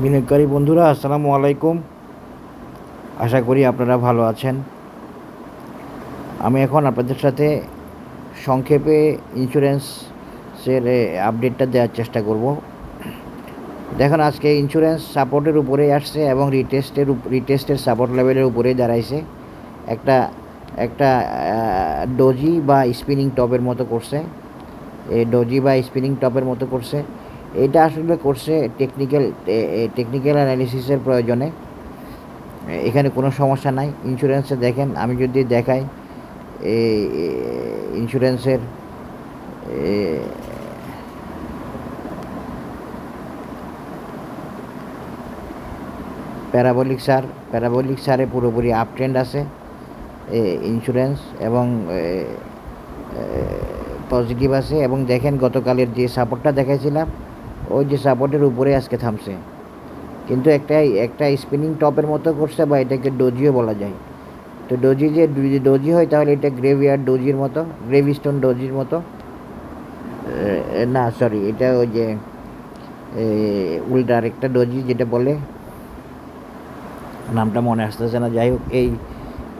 বিনিয়োগকারী বন্ধুরা আসসালামু আলাইকুম। আশা করি আপনারা ভালো আছেন। আমি এখন আপনাদের সাথে সংক্ষেপে ইন্স্যুরেন্সের আপডেটটা দেওয়ার চেষ্টা করব। দেখুন, আজকে ইন্স্যুরেন্স সাপোর্টের উপরেই আসছে এবং রিটেস্টের সাপোর্ট লেভেলের উপরেই দাঁড়াইছে। একটা একটা ডোজি বা স্পিনিং টপের মতো করছে। এই ডোজি বা স্পিনিং টপের মতো করছে। এটা আসলে করছে টেকনিক্যাল অ্যানালিসিসের প্রয়োজনে। এখানে কোনো সমস্যা নাই। ইন্স্যুরেন্সে দেখেন, আমি যদি দেখাই এই ইন্স্যুরেন্সের প্যারাবলিক সারে পুরোপুরি আপ ট্রেন্ড আছে ইন্স্যুরেন্স, এবং পজিটিভ আছে। এবং দেখেন, গতকালের যে সাপোর্টটা দেখাইছিলাম, ওই যে সাপোর্টের উপরে আজকে থামছে, কিন্তু একটা স্পিনিং টপের মতো করছে, বা এটাকে ডোজিও বলা যায়। তো ডোজি যদি ডোজি হয় তাহলে এটা গ্রেভিয়ার্ড ডোজির মতো, গ্রেভিস্টোন ডোজির মতো। না, সরি, এটা ওই যে উল্টা আরেকটা ডোজি যেটা বলে, নামটা মনে আসতেছে না। যাই হোক,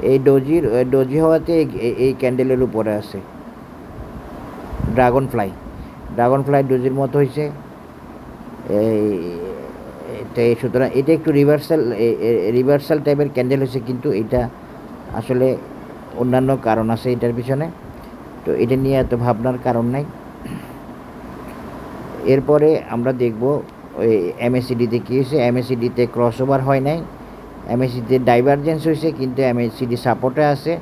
এই ডোজি হওয়াতে এই ক্যান্ডেলের উপরে আছে ড্রাগন ফ্লাই ডোজির মতো হয়েছে। সুতরাং এটা একটু রিভার্সাল টাইপের ক্যান্ডেল হয়েছে, কিন্তু এটা আসলে অন্যান্য কারণ আছে এটার পিছনে। তো এটা নিয়ে এত ভাবনার কারণ নাই। এরপরে আমরা দেখব ওই এমএসিডিতে কী হয়েছে। এমএসিডিতে ক্রস ওভার হয় নাই, এমএসিডিতে ডাইভারজেন্স হয়েছে, কিন্তু এমএসিডি সাপোর্টে আছে,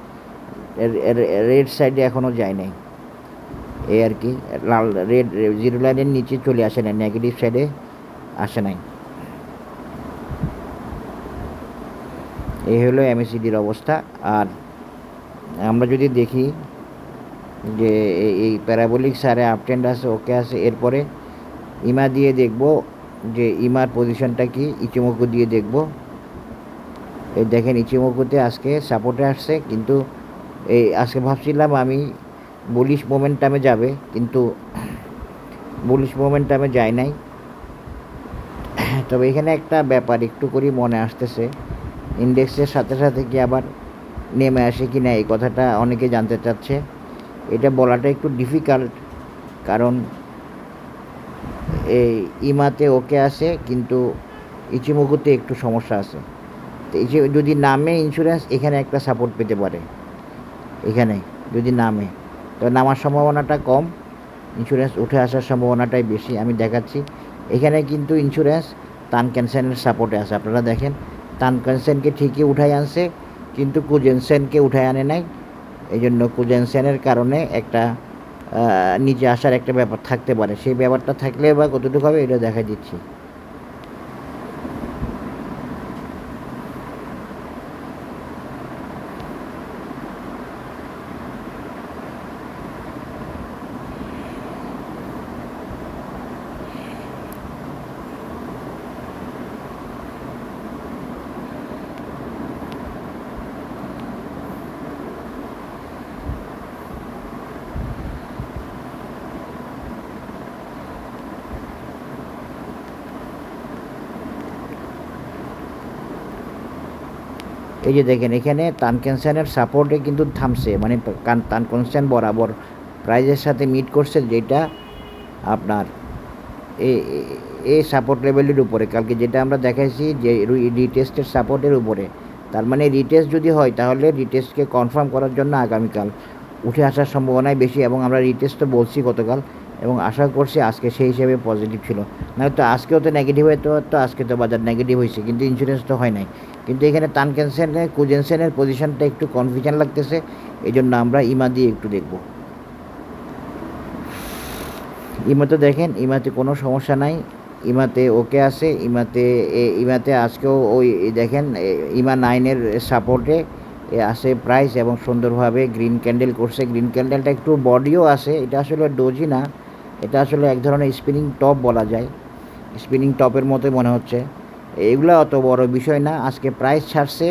রেড সাইডে এখনও যায় নাই। এই আর কি, রেড জিরো লাইনের নিচে চলে আসে নাই, নেগেটিভ সাইডে আসে নাই। এই হলো এমএসিডির অবস্থা। আর আমরা যদি দেখি যে এই প্যারাবোলিক সারে আপ ট্রেন্ড আছে, ওকে আছে। এরপরে ইমা দিয়ে দেখব যে ইমার পজিশনটা কি, ইচিমোকু দিয়ে দেখব। এই দেখেন, ইচিমোকুতে আজকে সাপোর্টে আসছে, কিন্তু আজকে ভাবছিলাম আমি বুলিশ মোমেন্টামে যাবে, কিন্তু বুলিশ মোমেন্টামে যায় নাই। তবে এখানে একটা ব্যাপার একটু করেই মনে আসতেছে, ইন্ডেক্সের সাথে সাথে কি আবার নেমে আসে কি না, এই কথাটা অনেকে জানতে চাচ্ছে। এটা বলাটা একটু ডিফিকাল্ট, কারণ এই ইমাতে ওকে আছে, কিন্তু ইচিমোকুতে একটু সমস্যা আছে। তো যদি নামে ইন্স্যুরেন্স এখানে একটা সাপোর্ট পেতে পারে, এখানে যদি নামে, তো নামার সম্ভাবনাটা কম, ইন্স্যুরেন্স উঠে আসার সম্ভাবনাটাই বেশি। আমি দেখাচ্ছি, এখানে কিন্তু ইন্স্যুরেন্স তানকেনসেনের সাপোর্টে আছে। আপনারা দেখেন, তানকেনসেনকে ঠিকই উঠাই আনছে, কিন্তু কুজেনসেনকে উঠাই আনে নাই। এই জন্য কুজেনসেনের কারণে একটা নিচে আসার একটা ব্যাপার থাকতে পারে। সেই ব্যাপারটা থাকলে বা কতটুকু হবে এটা দেখা দিচ্ছি। এই যে দেখেন, এখানে তানকেনসেনের সাপোর্টে কিন্তু থামছে, মানে তানকেনসেন বরাবর প্রাইজের সাথে মিট করছে, যেটা আপনার এই সাপোর্ট লেভেলের উপরে। কালকে যেটা আমরা দেখাইছি যে রিটেস্টের সাপোর্টের উপরে, তার মানে রিটেস্ট যদি হয় তাহলে রিটেস্টকে কনফার্ম করার জন্য আগামীকাল উঠে আসার সম্ভাবনাই বেশি। এবং আমরা রিটেস্ট তো বলছি গতকাল, এবং আশা করছি আজকে সেই হিসেবে পজিটিভ ছিল। না তো আজকেও তো নেগেটিভ হইতে পারতো, আজকে তো বাজার নেগেটিভ হয়েছে, কিন্তু ইন্স্যুরেন্স তো হয় নাই। কিন্তু এখানে কুজেনসেনের পজিশনটা একটু কনফিউশন লাগতেছে, এই জন্য আমরা ইমা দিয়ে একটু দেখব। ইমাতে দেখেন, ইমাতে কোনো সমস্যা নাই, ইমাতে ওকে আছে। ইমাতে আজকেও ওই দেখেন, ইমা 9-এর সাপোর্টে আছে প্রাইস, এবং সুন্দরভাবে গ্রিন ক্যান্ডেল করছে। গ্রিন ক্যান্ডেলটা একটু বডিও আছে, এটা আসলে ডোজি না, এটা আসলে এক ধরনের স্পিনিং টপ বলা যায়, স্পিনিং টপের মতোই মনে হচ্ছে। এগুলো অত বড় বিষয় না। আজকে প্রাইস ছাড়ছে,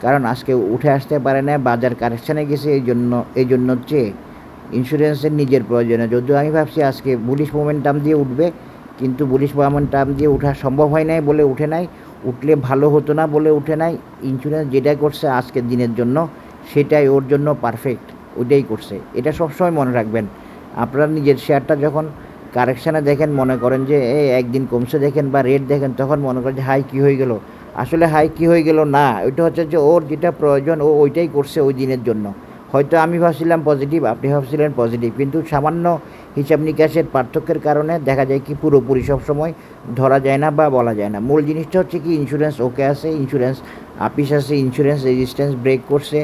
কারণ আজকে উঠে আসতে পারে না, বাজার কারেকশানে গেছে, এই জন্য হচ্ছে ইন্স্যুরেন্সের নিজের প্রয়োজনে। যদিও আমি ভাবছি আজকে বুলিশ মোমেন্টাম দিয়ে উঠবে, কিন্তু বুলিশ মোমেন্টাম দিয়ে ওঠা সম্ভব হয় নাই বলে উঠে নাই, উঠলে ভালো হতো না বলে উঠে নাই। ইন্স্যুরেন্স যেটা করছে আজকের দিনের জন্য সেটাই ওর জন্য পারফেক্ট, ওইটাই করছে। এটা সবসময় মনে রাখবেন। আপনারা নিজের শেয়ারটা যখন কারেকশানে দেখেন, মনে করেন যে একদিন কমছে দেখেন বা রেট দেখেন, তখন মনে করেন যে হাই কী হয়ে গেল। আসলে হাই কী হয়ে গেল না, ওইটা হচ্ছে যে ওর যেটা প্রয়োজন ও ওইটাই করছে ওই দিনের জন্য। হয়তো আমি ভাবছিলাম পজিটিভ, আপনি ভাবছিলেন পজিটিভ, কিন্তু সামান্য হিসাব নিকাশের পার্থক্যের কারণে দেখা যায় কি পুরোপুরি সবসময় ধরা যায় না বা বলা যায় না। মূল জিনিসটা হচ্ছে কি ইন্স্যুরেন্স ওকে আছে, ইন্স্যুরেন্স আপিস আছে, ইন্স্যুরেন্স রেজিস্ট্যান্স ব্রেক করছে,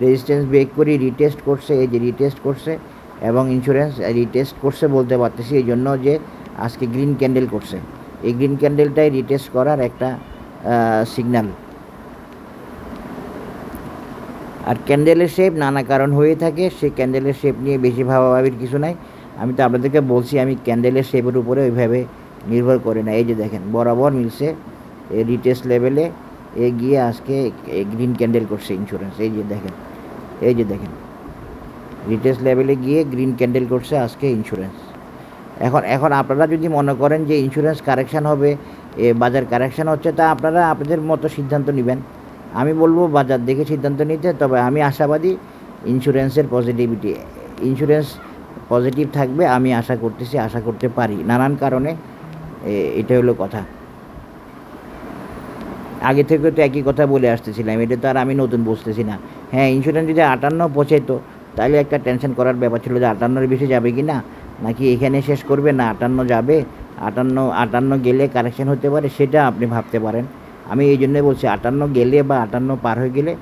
রেজিস্ট্যান্স ব্রেক করে রিটেস্ট করছে, এই যে রিটেস্ট করছে, এবং ইন্স্যুরেন্স রিটেস্ট করছে বলতে পারতেছি এই জন্য যে আজকে গ্রিন ক্যান্ডেল করছে। এই গ্রিন ক্যান্ডেলটাই রিটেস্ট করার একটা সিগন্যাল। আর ক্যান্ডেলের শেপ নানা কারণ হয়ে থাকে, সেই ক্যান্ডেলের শেপ নিয়ে বেশি ভাবাভাবির কিছু নাই। আমি তো আপনাদেরকে বলছি, আমি ক্যান্ডেলের শেপের উপরে ওইভাবে নির্ভর করি না। এই যে দেখেন বরাবর মিলছে, এই রিটেস্ট লেভেলে গিয়ে আজকে গ্রিন ক্যান্ডেল করছে ইন্স্যুরেন্স। এই যে দেখেন, এই যে দেখেন রিটেস্ট লেভেলে গিয়ে গ্রিন ক্যান্ডেল করছে আজকে ইন্স্যুরেন্স। এখন আপনারা যদি মনে করেন যে ইন্স্যুরেন্স কারেকশান হবে, বাজার কারেকশান হচ্ছে, তা আপনারা আপনাদের মতো সিদ্ধান্ত নেবেন। আমি বলবো বাজার দেখে সিদ্ধান্ত নিতে। তবে আমি আশাবাদী ইন্স্যুরেন্সের পজিটিভিটি, ইন্স্যুরেন্স পজিটিভ থাকবে আমি আশা করতেছি, আশা করতে পারি নানান কারণে। এটা হলো কথা। আগে থেকে তো একই কথা বলে আসতেছিলাম, এটা তো আর আমি নতুন বুঝতেছি না। হ্যাঁ, ইন্স্যুরেন্স যদি 58 পৌঁছাইতো তাহলে একটা টেনশন করার ব্যাপার ছিল যে 58-এর বেশি যাবে কি না, নাকি এখানে শেষ করবে, না 58 যাবে, 58 গেলে কারেকশন হতে পারে, সেটা আপনি ভাবতে পারেন। আমি এই জন্যই বলছি 58 গেলে বা 58 পার হয়ে গেলে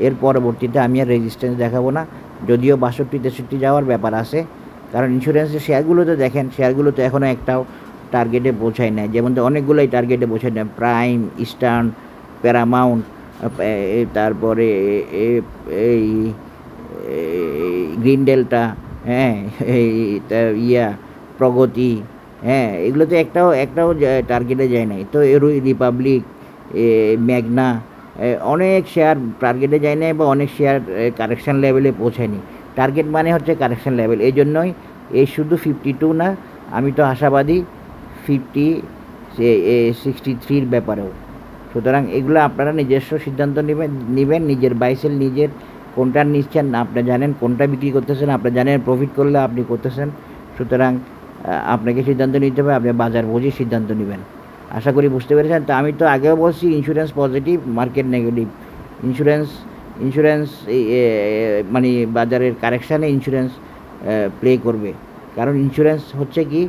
এর পরবর্তীতে আমি আর রেজিস্ট্যান্স দেখাবো না, যদিও 62-63 যাওয়ার ব্যাপার আছে। কারণ ইন্স্যুরেন্সের শেয়ারগুলোতে দেখেন, শেয়ারগুলো তো এখনও একটাও টার্গেটে পৌঁছায় নাই। যেমন অনেকগুলোই টার্গেটে পৌঁছায় না, প্রাইম, ইস্টার্ন, প্যারামাউন্ট, তারপরে এই গ্রিন ডেল্টা, হ্যাঁ, এই প্রগতি, হ্যাঁ, এগুলো তো একটাও টার্গেটে যায় নাই। তো রিপাবলিক, ম্যাগনা, অনেক শেয়ার টার্গেটে যায় নাই বা অনেক শেয়ার কারেকশান লেভেলে পৌঁছায়নি। টার্গেট মানে হচ্ছে কারেকশান লেভেল। এই জন্যই এই শুধু 52 না, আমি তো আশাবাদী 63-র ব্যাপারেও। সুতরাং এগুলো আপনারা নিজস্ব সিদ্ধান্ত নেবেন, নিজের বাইসেল নিজের কোনটা নিচ্ছেন আপনি জানেন, কোনটা বিক্রি করতেছেন আপনি জানেন, প্রফিট করলে আপনি করতেছেন। সুতরাং আপনাকে সিদ্ধান্ত নিতে হবে, আপনি বাজার বুঝে সিদ্ধান্ত নেবেন। আশা করি বুঝতে পেরেছেন। তো আমি তো আগেও বলছি insurance positive, market negative. Insurance মানে বাজারের কারেকশানে ইন্স্যুরেন্স প্লে করবে। কারণ ইন্স্যুরেন্স হচ্ছে কি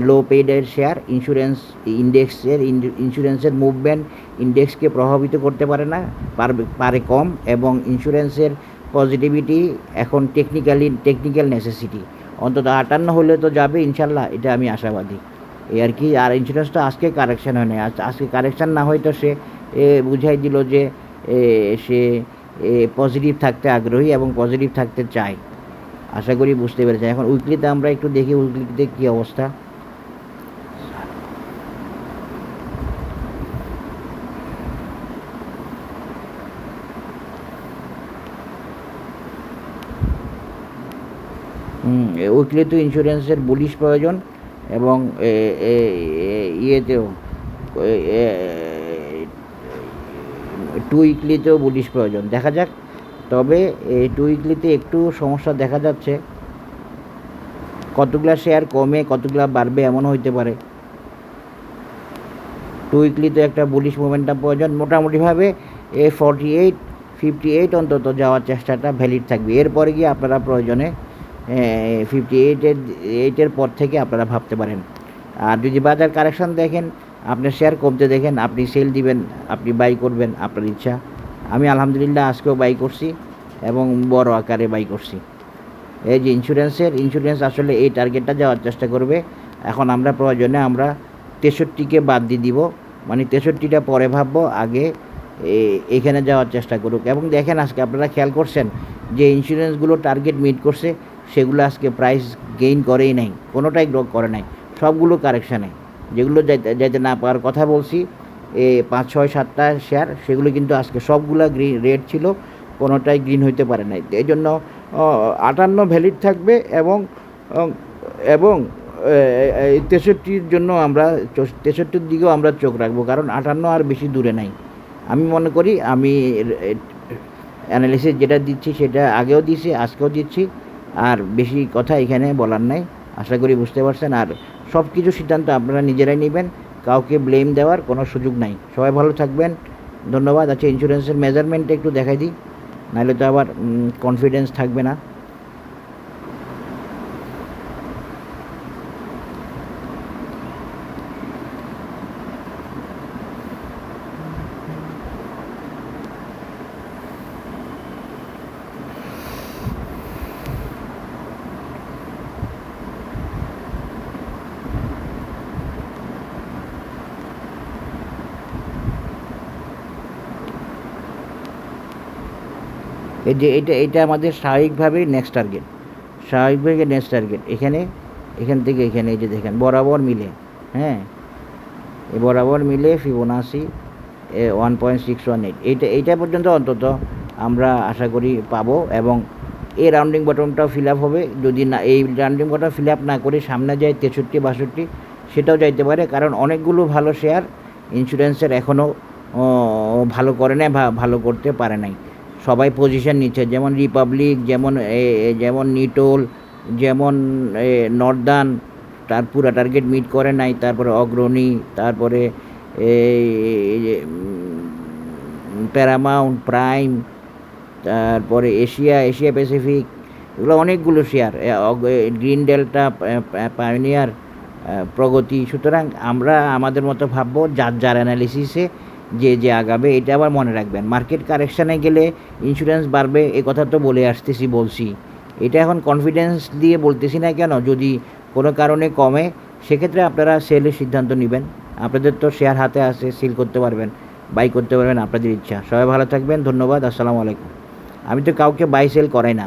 লো পেইডের শেয়ার, ইন্স্যুরেন্সের মুভমেন্ট ইন্ডেক্সকে প্রভাবিত করতে পারে না, পারে কম, এবং ইন্স্যুরেন্সের পজিটিভিটি এখন টেকনিক্যাল নেসেসিটি। অন্তত 58 হলে তো যাবে ইনশাল্লাহ, এটা আমি আশাবাদী। এই আর কি। আর ইন্স্যুরেন্স তো আজকে কারেকশান হয় না, আজকে কারেকশান না হয়তো সে বুঝাই দিল যে সে পজিটিভ থাকতে আগ্রহী এবং পজিটিভ থাকতে চায়। আশা করি বুঝতে পেরেছেন। এখন উইকলিতে আমরা একটু দেখি উইকলিতে কী অবস্থা। উইকলিতে ইন্স্যুরেন্সের বুলিশ প্রয়োজন, এবং ইয়েতেও 2 উইকলিতেও বুলিশ প্রয়োজন। দেখা যাক। তবে এই 2 উইকলিতে একটু সমস্যা দেখা যাচ্ছে, কতগুলা শেয়ার কমে কতগুলা বাড়বে এমনও হইতে পারে। 2 উইকলিতে একটা বুলিশ মোমেন্টাম প্রয়োজন। মোটামুটিভাবে 58 অন্তত যাওয়ার চেষ্টাটা ভ্যালিড থাকবে। এরপরে গিয়ে আপনারা প্রয়োজনে 58-এর পর থেকে আপনারা ভাবতে পারেন। আর যদি বাজার কারেকশান দেখেন, আপনার শেয়ার কমতে দেখেন, আপনি সেল দিবেন, আপনি বাই করবেন, আপনার ইচ্ছা। আমি আলহামদুলিল্লাহ আজকেও বাই করছি এবং বড় আকারে বাই করছি। এই যে ইন্স্যুরেন্স আসলে এই টার্গেটটা যাওয়ার চেষ্টা করবে। এখন আমরা প্রয়োজনে আমরা 63-কে বাদ দিয়ে দিব, মানে 63টা পরে ভাববো, আগে এখানে যাওয়ার চেষ্টা করুক। এবং দেখেন আজকে আপনারা খেয়াল করছেন যে ইন্স্যুরেন্সগুলো টার্গেট মিট করছে, সেগুলো আজকে প্রাইস গেইন করেই নাই, কোনোটাই গ্রো করে নাই, সবগুলো কারেকশানে। যেগুলো যাইতে না পাওয়ার কথা বলছি 5, 6, 7টা শেয়ার, সেগুলো কিন্তু আজকে সবগুলো রেড ছিল, কোনোটাই গ্রিন হইতে পারে নাই। এই জন্য 58 ভ্যালিড থাকবে, এবং এই 63-র জন্য আমরা 63-র দিকেও আমরা চোখ রাখবো, কারণ 58 আর বেশি দূরে নাই। আমি মনে করি আমি অ্যানালিসিস যেটা দিচ্ছি সেটা আগেও দিছি, আজকেও দিচ্ছি, আর বেশি কথা এখানে বলার নাই। আশা করি বুঝতে পারছেন। আর সব কিছু সিদ্ধান্ত আপনারা নিজেরাই নেবেন, কাউকে ব্লেম দেওয়ার কোনো সুযোগ নাই। সবাই ভালো থাকবেন, ধন্যবাদ। আচ্ছা, ইন্স্যুরেন্সের মেজারমেন্টটা একটু দেখাই দিই, নাহলে তো আবার কনফিডেন্স থাকবে না। এই যে এটা আমাদের স্বাভাবিকভাবেই নেক্সট টার্গেট, স্বাভাবিকভাবে নেক্সট টার্গেট। এখান থেকে এখানে এই যে দেখেন বরাবর মিলে, হ্যাঁ, এই বরাবর মিলে ফিবোনাসি 1.618, এইটা পর্যন্ত অন্তত আমরা আশা করি পাবো। এবং এই রাউন্ডিং বটমটাও ফিল আপ হবে। যদি না এই রাউন্ডিং বটম ফিল আপ না করে সামনে যায় 63-62, সেটাও যাইতে পারে, কারণ অনেকগুলো ভালো শেয়ার ইন্স্যুরেন্সের এখনও ভালো করে নাই বা ভালো করতে পারে নাই। সবাই পজিশন নিচ্ছে, যেমন রিপাবলিক, যেমন নিটোল, যেমন নর্দার্ন, তার পুরা টার্গেট মিট করে নাই। তারপরে অগ্রণী, তারপরে প্যারামাউন্ট, প্রাইম, তারপরে এশিয়া প্যাসিফিক, এগুলো অনেকগুলো শেয়ার, গ্রিন ডেল্টা, পায়োনিয়ার, প্রগতি। সুতরাং আমরা আমাদের মতো ভাববো, যার অ্যানালিসিসে যে আগাবে। এটা আবার মনে রাখবেন, মার্কেট কারেকশানে গেলে ইন্স্যুরেন্স বাড়বে, এ কথা তো বলছি। এটা এখন কনফিডেন্স দিয়ে বলতেছি না কেন, যদি কোনো কারণে কমে সেক্ষেত্রে আপনারা সেলের সিদ্ধান্ত নেবেন। আপনাদের তো শেয়ার হাতে আছে, সেল করতে পারবেন, বাই করতে পারবেন, আপনাদের ইচ্ছা। সবাই ভালো থাকবেন, ধন্যবাদ, আসসালামু আলাইকুম। আমি তো কাউকে বাই সেল করাই না।